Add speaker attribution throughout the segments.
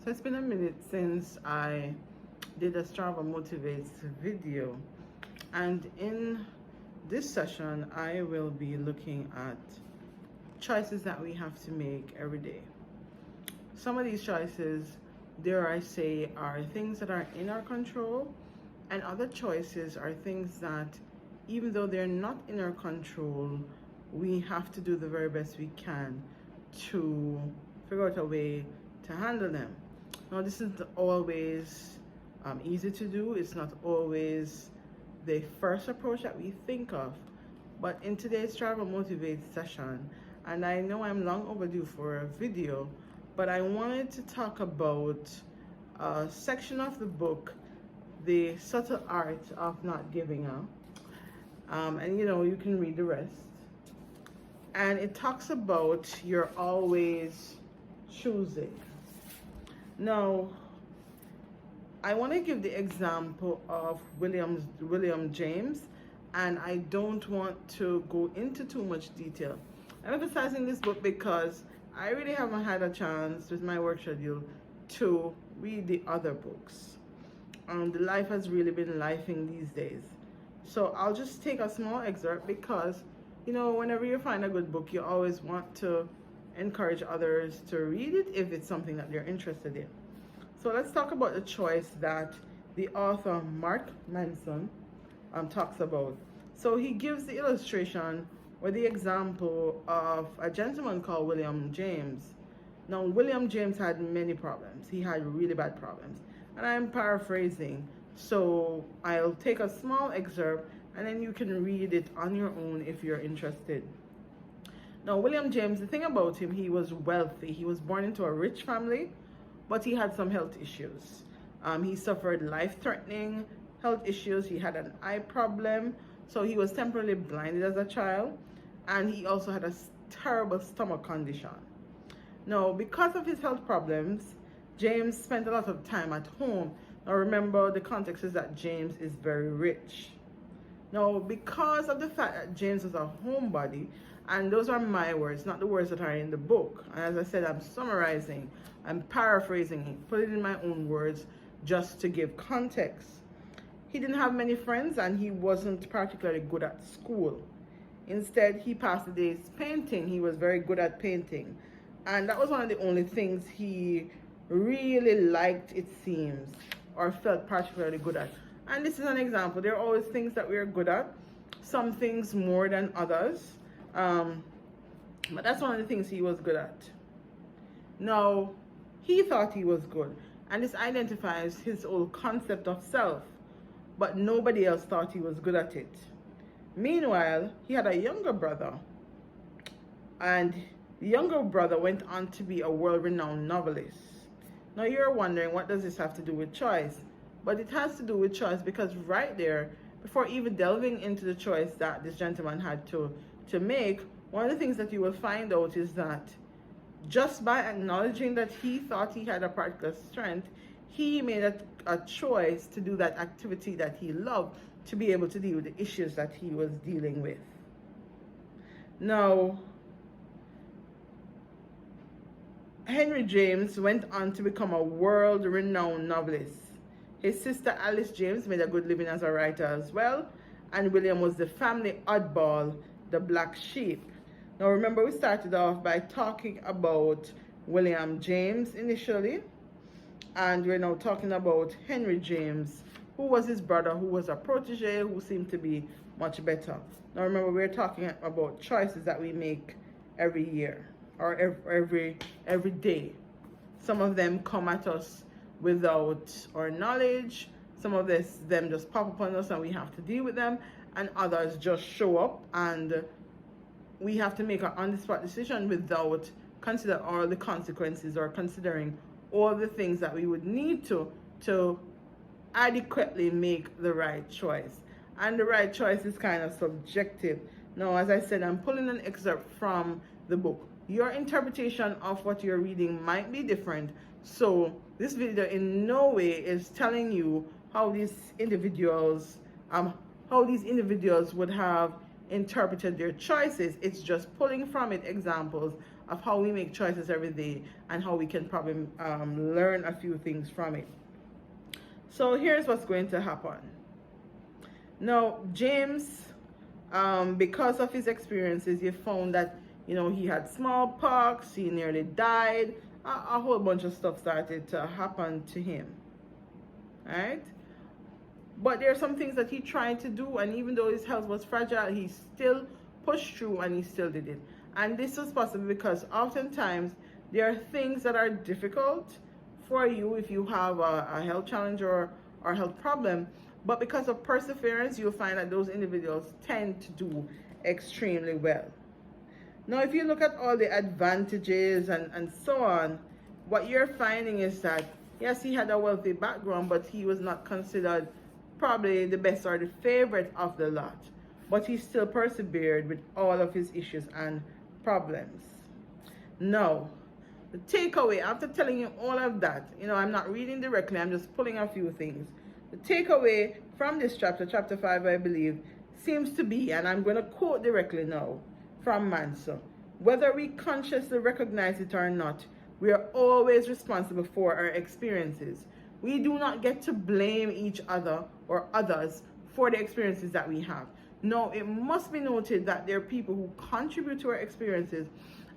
Speaker 1: So it's been a minute since I did a Strava Motivates video, and in this session I will be looking at choices that we have to make every day. Some of these choices, dare I say, are things that are in our control, and other choices are things that, even though they're not in our control, we have to do the very best we can to figure out a way to handle them. Now, this isn't always easy to do. It's not always the first approach that we think of. But in today's Strava Motivate session, and I know I'm long overdue for a video, but I wanted to talk about a section of the book, The Subtle Art of Not Giving Up. And you can read the rest. And it talks about you're always choosing. Now, I want to give the example of William James, and I don't want to go into too much detail. I'm emphasizing this book because I really haven't had a chance with my work schedule to read the other books. The life has really been lifing these days. So I'll just take a small excerpt because, whenever you find a good book, you always want to encourage others to read it if it's something that they're interested in. So let's talk about the choice that the author Mark Manson talks about. So he gives the illustration or the example of a gentleman called William James. Now, William James had many problems. He had really bad problems. And I'm paraphrasing, so I'll take a small excerpt and then you can read it on your own if you're interested. Now, William James, the thing about him, he was wealthy. He was born into a rich family, but he had some health issues. He suffered life-threatening health issues. He had an eye problem, so he was temporarily blinded as a child, and he also had a terrible stomach condition. Now, because of his health problems, James spent a lot of time at home. Now, remember, the context is that James is very rich. Now, because of the fact that James was a homebody, and those are my words, not the words that are in the book. And as I said, I'm summarizing, I'm paraphrasing, put it in my own words just to give context. He didn't have many friends and he wasn't particularly good at school. Instead, he passed the days painting. He was very good at painting. And that was one of the only things he really liked, it seems, or felt particularly good at. And this is an example. There are always things that we are good at, some things more than others. But that's one of the things he was good at. Now, he thought he was good, and this identifies his old concept of self, but nobody else thought he was good at it. Meanwhile, he had a younger brother, and the younger brother went on to be a world-renowned novelist. Now, you're wondering, what does this have to do with choice? But it has to do with choice because right there, before even delving into the choice that this gentleman had to make, one of the things that you will find out is that just by acknowledging that he thought he had a particular strength, he made a choice to do that activity that he loved to be able to deal with the issues that he was dealing with. Now, Henry James went on to become a world-renowned novelist. His sister Alice James made a good living as a writer as well, and William was the family oddball, the black sheep. Now, remember, we started off by talking about William James initially, and we're now talking about Henry James, who was his brother, who was a protege, who seemed to be much better. Now, remember, we're talking about choices that we make every year or every day. Some of them come at us without our knowledge. Some of them just pop upon us and we have to deal with them, and others just show up and we have to make an on-the-spot decision without considering all the consequences or considering all the things that we would need to adequately make the right choice. And the right choice is kind of subjective. Now, as I said, I'm pulling an excerpt from the book. Your interpretation of what you're reading might be different, so this video in no way is telling you how these individuals would have interpreted their choices. It's just pulling from it examples of how we make choices every day and how we can probably learn a few things from it. So here's what's going to happen. Now, James, because of his experiences, he found that, he had smallpox, he nearly died, a whole bunch of stuff started to happen to him, right? But there are some things that he tried to do, and even though his health was fragile, he still pushed through and he still did it. And this was possible because oftentimes there are things that are difficult for you if you have a health challenge or health problem, but because of perseverance, you'll find that those individuals tend to do extremely well. Now, if you look at all the advantages and so on, what you're finding is that, yes, he had a wealthy background, but he was not considered probably the best or the favorite of the lot. But he still persevered with all of his issues and problems. Now, the takeaway, after telling you all of that, I'm not reading directly, I'm just pulling a few things. The takeaway from this chapter, chapter 5, I believe, seems to be, and I'm going to quote directly now from Manso, whether we consciously recognize it or not, we are always responsible for our experiences. We do not get to blame each other or others for the experiences that we have. No, it must be noted that there are people who contribute to our experiences,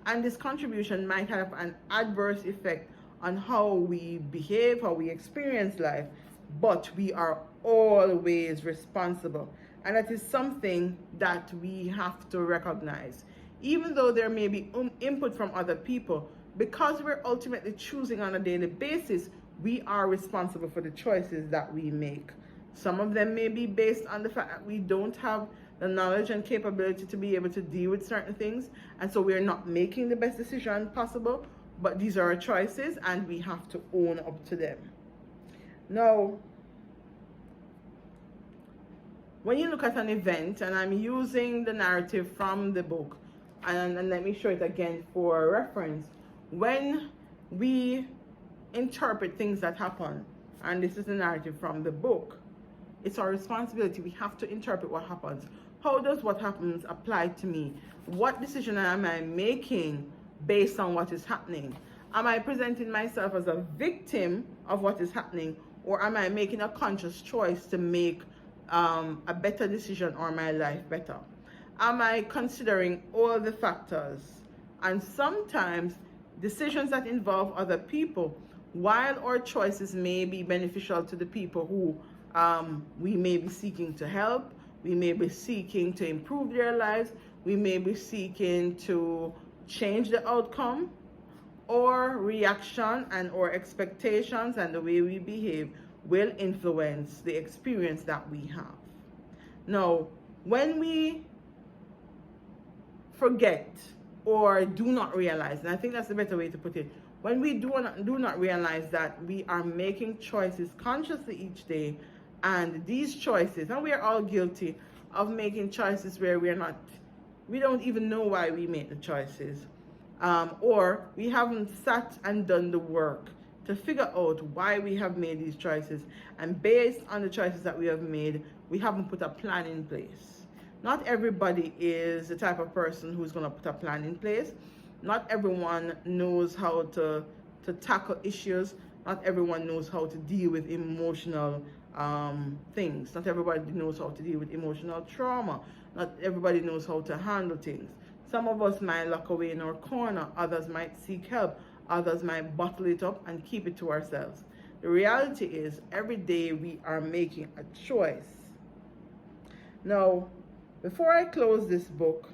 Speaker 1: and this contribution might have an adverse effect on how we behave, how we experience life, but we are always responsible. And that is something that we have to recognize. Even though there may be input from other people, because we're ultimately choosing on a daily basis, we are responsible for the choices that we make. Some of them may be based on the fact that we don't have the knowledge and capability to be able to deal with certain things, and so we're not making the best decision possible, but these are our choices and we have to own up to them. Now, when you look at an event, and I'm using the narrative from the book, and let me show it again for reference, when we interpret things that happen, and this is the narrative from the book, it's our responsibility. We have to interpret what happens. How does what happens apply to me? What decision am I making based on what is happening? Am I presenting myself as a victim of what is happening, or am I making a conscious choice to make a better decision or my life better? Am I considering all the factors? And sometimes decisions that involve other people, while our choices may be beneficial to the people who we may be seeking to help, we may be seeking to improve their lives, we may be seeking to change the outcome, or reaction and or expectations and the way we behave will influence the experience that we have. Now, when we forget or do not realize, and I think that's the better way to put it, when we do not realize that we are making choices consciously each day, and these choices, and we are all guilty of making choices where we don't even know why we make the choices, or we haven't sat and done the work to figure out why we have made these choices, and based on the choices that we have made, we haven't put a plan in place. Not everybody is the type of person who's going to put a plan in place. Not everyone knows how to tackle issues. Not everyone knows how to deal with emotional things. Not everybody knows how to deal with emotional trauma. Not everybody knows how to handle things. Some of us might lock away in our corner. Others might seek help. Others might bottle it up and keep it to ourselves. The reality is, every day we are making a choice. Now, before I close this book,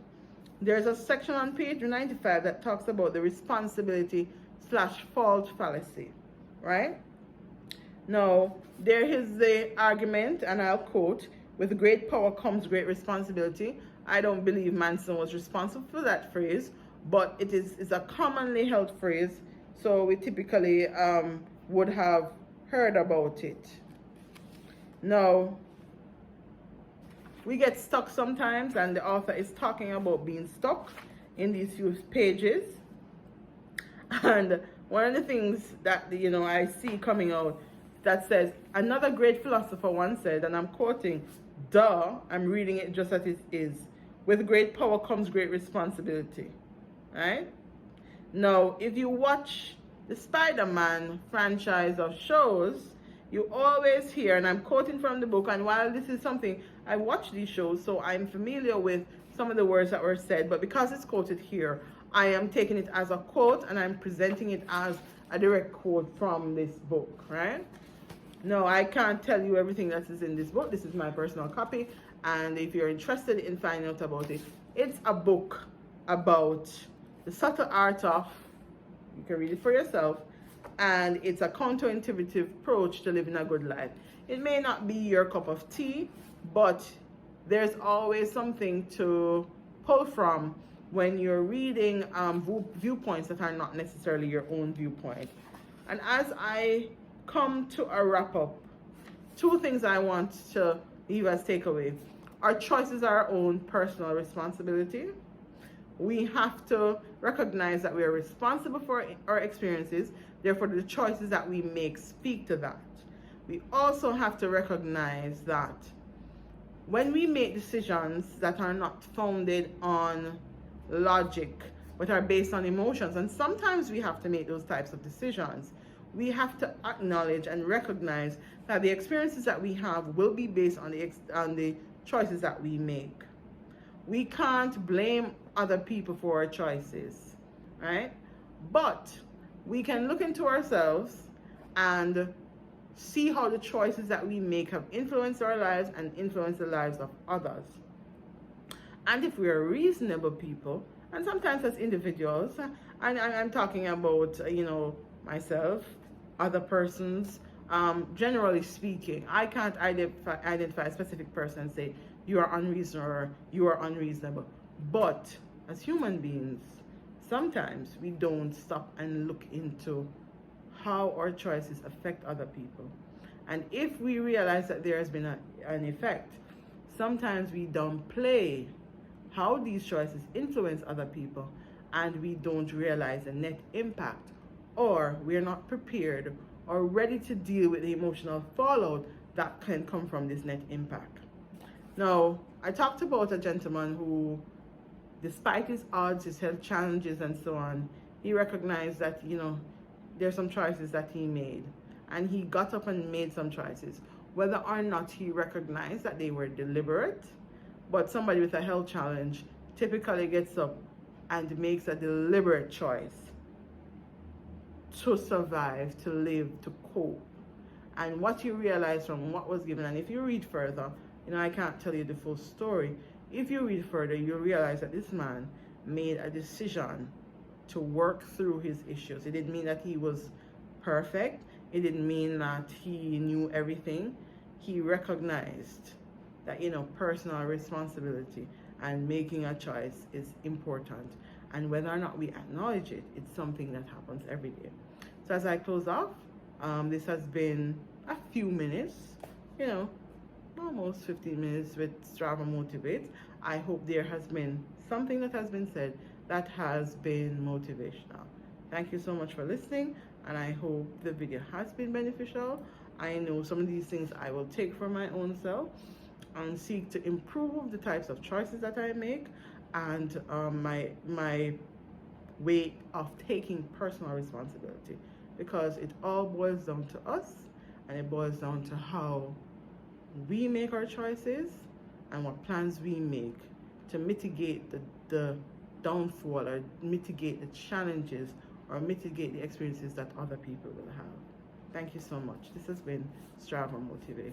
Speaker 1: there's a section on page 95 that talks about the responsibility/fault fallacy, right? Now, there is the argument, and I'll quote, "With great power comes great responsibility." I don't believe Manson was responsible for that phrase, but it's a commonly held phrase, so we typically would have heard about it. Now, we get stuck sometimes, and the author is talking about being stuck in these few pages. And one of the things that I see coming out that says, another great philosopher once said, and I'm quoting, I'm reading it just as it is, "With great power comes great responsibility," right? Now, if you watch the Spider-Man franchise of shows, you always hear, and I'm quoting from the book, and while this is something, I watch these shows, so I'm familiar with some of the words that were said, but because it's quoted here, I am taking it as a quote, and I'm presenting it as a direct quote from this book, right? No, I can't tell you everything that is in this book. This is my personal copy, and if you're interested in finding out about it, it's a book about the subtle art of, you can read it for yourself, and it's a counterintuitive approach to living a good life. It may not be your cup of tea, but there's always something to pull from when you're reading viewpoints that are not necessarily your own viewpoint. And as I come to a wrap up, two things I want to leave as takeaway. Our choices are our own personal responsibility. We have to recognize that we are responsible for our experiences, therefore the choices that we make speak to that. We also have to recognize that when we make decisions that are not founded on logic, but are based on emotions, and sometimes we have to make those types of decisions, we have to acknowledge and recognize that the experiences that we have will be based on the choices that we make. We can't blame other people for our choices, right? But we can look into ourselves and see how the choices that we make have influenced our lives and influenced the lives of others. And if we are reasonable people, and sometimes as individuals, and I'm talking about, myself, other persons, generally speaking, I can't identify a specific person and say, you are unreasonable or you are unreasonable. But as human beings, sometimes we don't stop and look into how our choices affect other people. And if we realize that there has been an effect, sometimes we downplay how these choices influence other people, and we don't realize the net impact, or we're not prepared or ready to deal with the emotional fallout that can come from this net impact. Now, I talked about a gentleman who, despite his odds, his health challenges and so on, he recognized that, there's some choices that he made, and he got up and made some choices. Whether or not he recognized that they were deliberate, but somebody with a health challenge typically gets up and makes a deliberate choice to survive, to live, to cope. And what you realize from what was given, and if you read further, I can't tell you the full story. If you read further, you realize that this man made a decision to work through his issues. It didn't mean that he was perfect. It didn't mean that he knew everything. He recognized that, personal responsibility and making a choice is important. And whether or not we acknowledge it, it's something that happens every day. So as I close off, this has been a few minutes, almost 15 minutes with Strava Motivates. I hope there has been something that has been said that has been motivational. Thank you so much for listening, and I hope the video has been beneficial. I know some of these things I will take for my own self and seek to improve the types of choices that I make, and my way of taking personal responsibility, because it all boils down to us, and it boils down to how we make our choices and what plans we make to mitigate the downfall, or mitigate the challenges, or mitigate the experiences that other people will have. Thank you so much. This has been Strava Motivates.